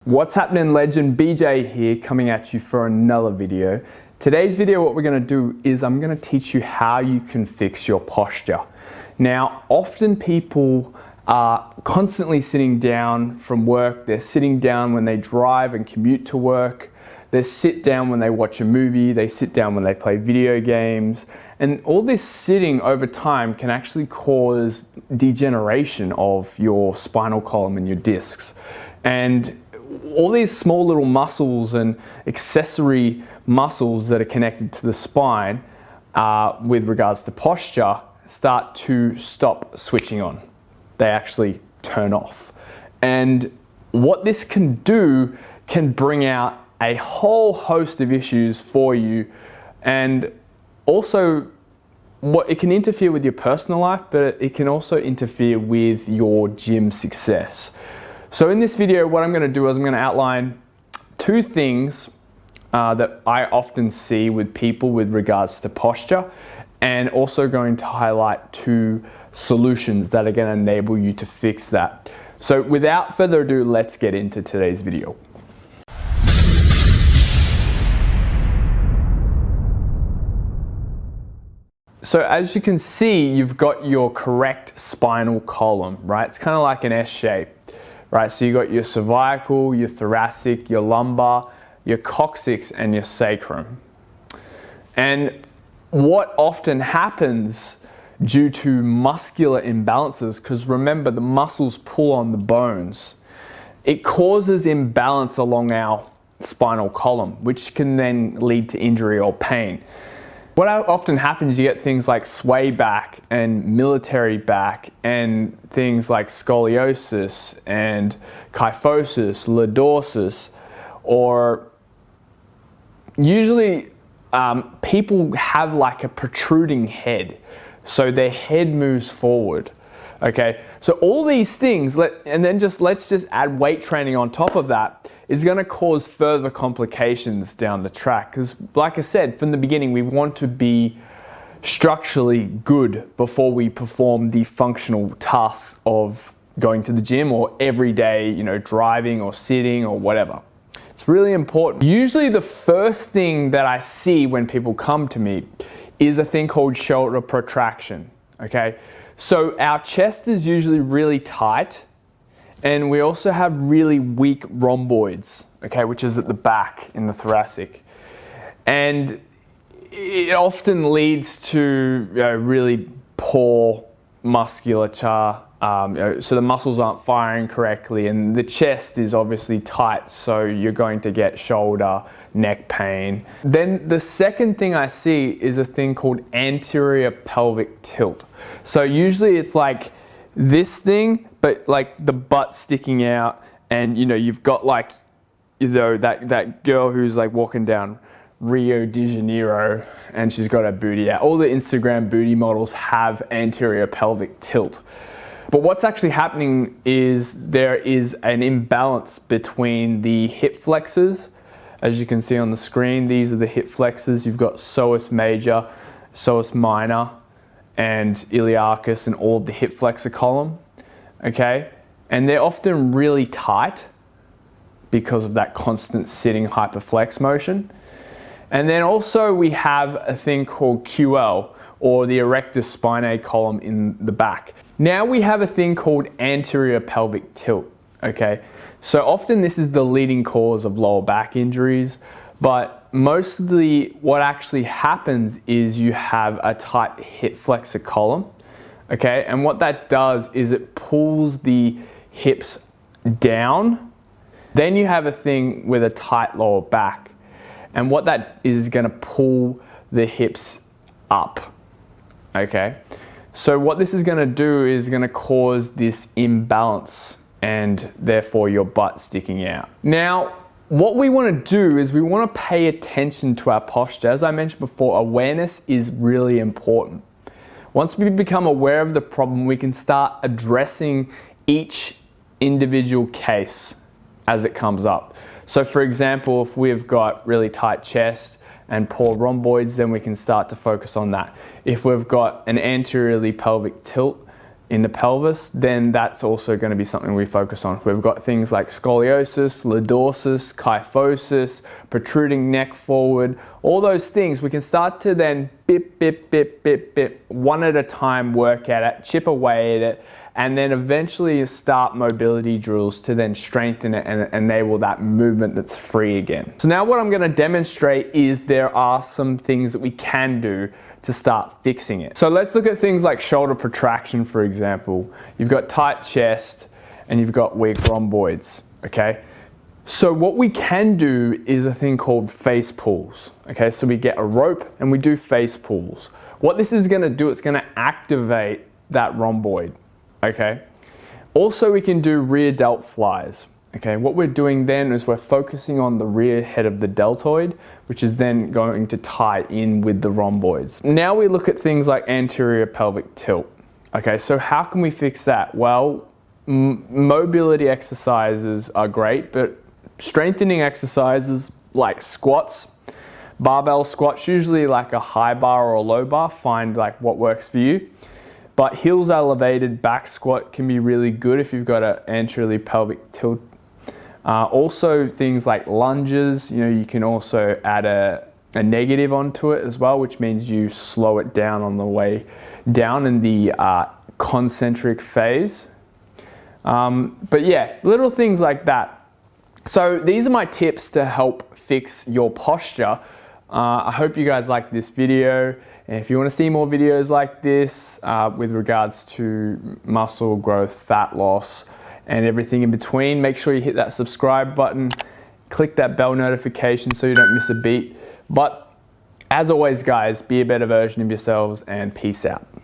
What's happening, legend? BJ here, coming at you for another video. Today's video, what we're going to do is I'm going to teach you how you can fix your posture. Now, often people are constantly sitting down from work. They're sitting down when they drive and commute to work. They sit down when they watch a movie. They sit down when they play video games. And all this sitting over time can actually cause degeneration of your spinal column and your discs. And all these small little muscles and accessory muscles that are connected to the spine with regards to posture start to stop switching on. They actually turn off. And what this can do can bring out a whole host of issues for you, and also what it can interfere with your personal life, but it can also interfere with your gym success. So in this video, what I'm going to do is I'm going to outline two things that I often see with people with regards to posture, and also going to highlight two solutions that are going to enable you to fix that. So without further ado, let's get into today's video. So as you can see, you've got your correct spinal column, right? It's kind of like an S shape. Right, so you got your cervical, your thoracic, your lumbar, your coccyx, and your sacrum. And what often happens due to muscular imbalances, because remember the muscles pull on the bones, it causes imbalance along our spinal column, which can then lead to injury or pain. What often happens, you get things like sway back and military back, and things like scoliosis and kyphosis, lordosis, or usually people have like a protruding head, so their head moves forward. Okay, so all these things, let's just add weight training on top of that, is going to cause further complications down the track. Because like I said from the beginning, we want to be structurally good before we perform the functional tasks of going to the gym or everyday, driving or sitting or whatever. It's really important. Usually the first thing that I see when people come to me is a thing called shoulder protraction. Okay, so our chest is usually really tight, and we also have really weak rhomboids, okay, which is at the back in the thoracic. And it often leads to really poor musculature, so the muscles aren't firing correctly, and the chest is obviously tight, so you're going to get shoulder, neck pain. Then the second thing I see is a thing called anterior pelvic tilt. So usually it's like this thing, but like the butt sticking out, and you've got like that girl who's like walking down Rio de Janeiro and she's got her booty out. All the Instagram booty models have anterior pelvic tilt. But what's actually happening is there is an imbalance between the hip flexors. As you can see on the screen, these are the hip flexors. You've got psoas major, psoas minor, and iliacus, and all of the hip flexor column. Okay, and they're often really tight because of that constant sitting hyperflex motion. And then also we have a thing called QL, or the erector spinae column in the back. Now we have a thing called anterior pelvic tilt. Okay, so often this is the leading cause of lower back injuries, but mostly what actually happens is you have a tight hip flexor column. Okay, and what that does is it pulls the hips down. Then you have a thing with a tight lower back, and what that is going to pull the hips up. Okay, so what this is going to do is going to cause this imbalance, and therefore your butt sticking out. Now, what we want to do is we want to pay attention to our posture. As I mentioned before, awareness is really important. Once we become aware of the problem, we can start addressing each individual case as it comes up. So for example, if we've got really tight chest and poor rhomboids, then we can start to focus on that. If we've got an anteriorly pelvic tilt, in the pelvis, then that's also going to be something we focus on. We've got things like scoliosis, lordosis, kyphosis, protruding neck forward, all those things. We can start to then bit, one at a time, work at it, chip away at it, and then eventually start mobility drills to then strengthen it and enable that movement that's free again. So now what I'm going to demonstrate is there are some things that we can do to start fixing it. So let's look at things like shoulder protraction, for example. You've got tight chest and you've got weak rhomboids, okay? So what we can do is a thing called face pulls, okay? So we get a rope and we do face pulls. What this is gonna do, it's gonna activate that rhomboid, okay? Also, we can do rear delt flies. Okay, what we're doing then is we're focusing on the rear head of the deltoid, which is then going to tie in with the rhomboids. Now we look at things like anterior pelvic tilt. Okay, so how can we fix that? Well, mobility exercises are great, but strengthening exercises like squats, barbell squats, usually like a high bar or a low bar, find like what works for you. But heels elevated back squat can be really good if you've got an anteriorly pelvic tilt. Also things like lunges, you can also add a negative onto it as well, which means you slow it down on the way down in the concentric phase. But yeah, little things like that. So these are my tips to help fix your posture. I hope you guys like this video. And if you want to see more videos like this with regards to muscle growth, fat loss, and everything in between, make sure you hit that subscribe button, click that bell notification so you don't miss a beat. But as always, guys, be a better version of yourselves and peace out.